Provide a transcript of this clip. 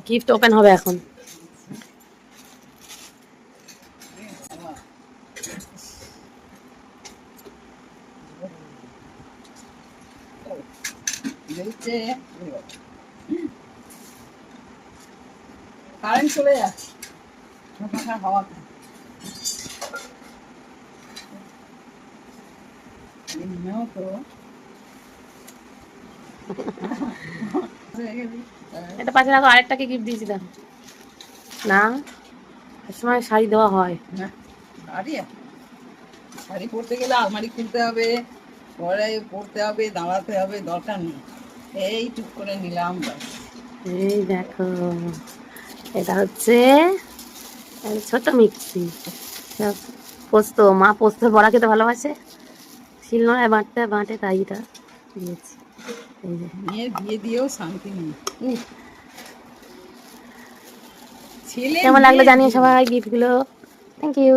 Gift open হবে এখন। Current চলে যাচ্ছে হাওয়া তো এটা পাশে রাখো, আরেকটাকে গিফট দিয়েছিলাম না, সময় শাড়ি দেওয়া হয়। শাড়ি পরতে গেলে আলমারি খুলতে হবে, পরে পরতে হবে, দাঁড়াতে হবে, দরকার নেই। এই চুপ করে নিলাম। এই দেখো, এটা হচ্ছে ছোট মিক্সি, পোস্ত, মা পোস্ত বড়া খেতে ভালোবাসে, শিলনোড়ায় বাটতে বাটে, তাই এটা দিয়েছি। এই যে মেয়ে দিয়ে দিয়েও শান্তি নেই। ছেলে কেমন লাগলো জানিও সবাই গিফটগুলো। Thank you.